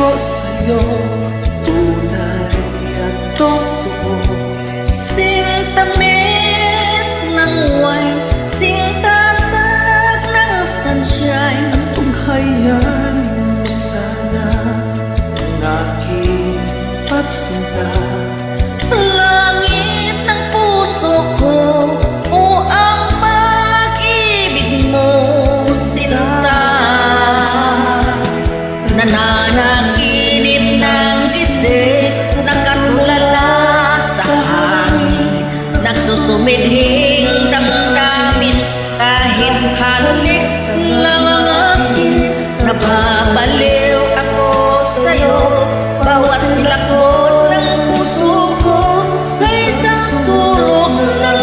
ko sa'yo, tunay at totoo. Sintamis ng wine, sintatag ng sunshine. At tunghayan mo sana ang aking pagsinta. Langit ng puso ko o ang pag-ibig mo, sinta. Nananaginip ng gising, nakatulala sa hangin, nagsusumidhing damdamin, kahit halik lang ang akin. Napapaliw ako sa'yo, bawat silakbot ng puso ko, sa isang sulok ng